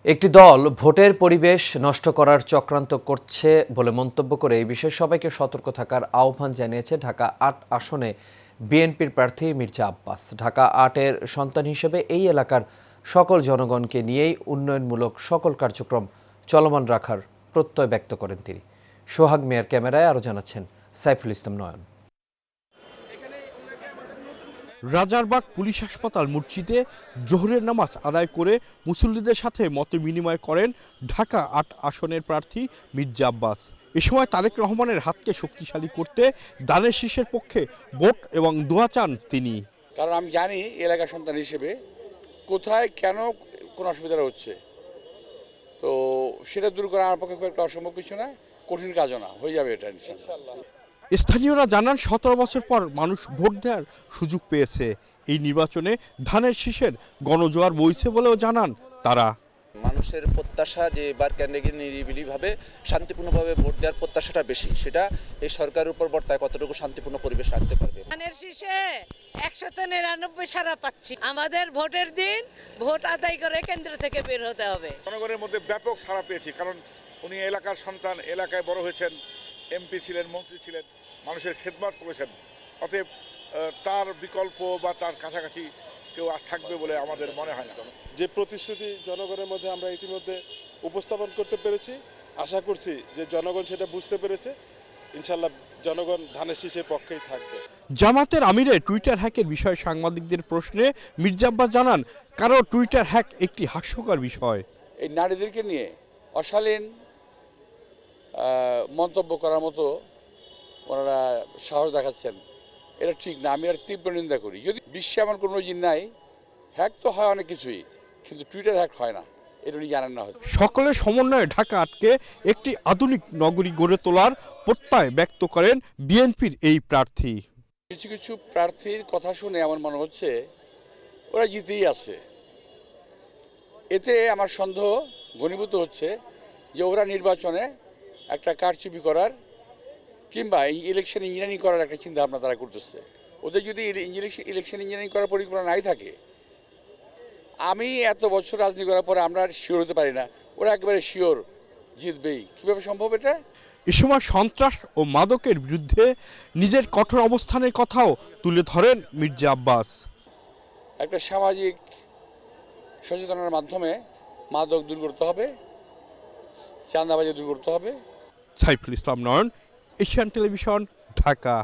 একটি দল ভোটের পরিবেশ নষ্ট করার চক্রান্ত করছে বলে মন্তব্য করে এই বিষয়ে সবাইকে সতর্ক থাকার আহ্বান জানিয়েছে ঢাকা ৮ আসনে বিএনপির প্রার্থী মির্জা আব্বাস। ঢাকা ৮-এর সন্তান হিসেবে এই এলাকার সকল জনগণকে নিয়েই উন্নয়নমূলক সকল কার্যক্রম চলমান রাখার প্রত্যয় ব্যক্ত করেন তিনি। সোহাগ মিয়ার ক্যামেরায় আরও জানাচ্ছেন সাইফুল ইসলাম নয়ন। রাজারবাগ পুলিশ হাসপাতাল মসজিদে জোহরের নামাজ আদায় করে মুসল্লিদের সাথে মত বিনিময় করেন ঢাকা ৮ আসনের প্রার্থী মির্জা আব্বাস। এ সময় তারেক রহমানের হাতকে শক্তিশালী করতে দানের শীষের পক্ষে ভোট এবং দোয়া চান তিনি। কারণ আমি জানি এলাকার সন্তান হিসেবে কোথায় কেন কোনো অসুবিধা হচ্ছে, তো সেটা দূর করা আমার পক্ষে খুব একটা অসম্ভব কিছু না, কঠিন কাজও না, হয়ে যাবে এটা ইনশাআল্লাহ। স্থানীয়রা জানান ১৭ বছর পর মানুষ ভোট দেওয়ার সুযোগ পেয়েছে। এই নির্বাচনে ধানের শীষের গণজোয়ার বইছে বলেও জানান তারা। মানুষের প্রত্যাশা যে এবার কেন্দ্রে নিরিবিলিভাবে শান্তিপূর্ণভাবে ভোট দেওয়ার প্রত্যাশাটা বেশি, সেটা এই সরকারের উপর বর্তায় কতটুকু শান্তিপূর্ণ পরিবেশ রাখতে পারবে। ধানের শীষে ১৯৯ সাড়া পাচ্ছি। আমাদের ভোটের দিন ভোট আদায় করে কেন্দ্র থেকে বের হতে হবে। জনগণের মধ্যে ব্যাপক সাড়া পেয়েছি, কারণ উনি এলাকার সন্তান, এলাকায় বড় হয়েছেন, এমপি ছিলেন, মন্ত্রী ছিলেন, মানুষের খেদমত করেছেন। অতএব তার বিকল্প বা তার কাছাকাছি কেউ আর থাকবে বলে আমাদের মনে হয় না। যে প্রতিশ্রুতি জনগণের মধ্যে আমরা ইতিমধ্যে উপস্থাপন করতে পেরেছি, আশা করছি যে জনগণ সেটা বুঝতে পেরেছে। ইনশাল্লাহ জনগণ ধানের শীষের পক্ষেই থাকবে। জামাতের আমিরের টুইটার হ্যাকের বিষয়ে সাংবাদিকদের প্রশ্নে মির্জা আব্বাস জানান, কারো টুইটার হ্যাক একটি হাস্যকর বিষয়। এই নারীদেরকে নিয়ে অশালীন মন্তব্য করার মতো ওনারা সাহস দেখাচ্ছেন, এটা ঠিক না। আমি আর তীব্র নিন্দা করি। যদি বিশ্বে এমন কোনো জিনিস নাই, হ্যাক তো হয় অনেক কিছুই, কিন্তু টুইটার হ্যাক হয় না, এটা উনি জানেন না হয়তো। সকলের সমন্বয়ে ঢাকা ৮কে একটি আধুনিক নগরী গড়ে তোলার প্রত্যয় ব্যক্ত করেন বিএনপির এই প্রার্থী। কিছু কিছু প্রার্থীর কথা শুনে আমার মনে হচ্ছে ওরা জিতেই আছে। এতে আমার সন্দেহ ঘনীভূত হচ্ছে যে ওরা নির্বাচনে একটা কারচুপি করার কিংবা ইলেকশন ইঞ্জিনিয়ারিং করার একটা চিন্তা ভাবনা তারা করতেছে। ওদের যদি ইলেকশন ইঞ্জিনিয়ারিং করার পরিকল্পনা নাই থাকে, আমি এত বছর রাজনীতি করার পরে আমরা শিওর হতে পারি না ওরা একেবারে শিওর জিতবেই। কীভাবে সম্ভব এটা? এ সময় সন্ত্রাস ও মাদকের বিরুদ্ধে নিজের কঠোর অবস্থানের কথাও তুলে ধরেন মির্জা আব্বাস। একটা সামাজিক সচেতনতার মাধ্যমে মাদক দূর করতে হবে, চাঁদাবাজি দূর করতে হবে। সাইফুল ইসলাম নয়ন, এশিয়ান টেলিভিশন, ঢাকা।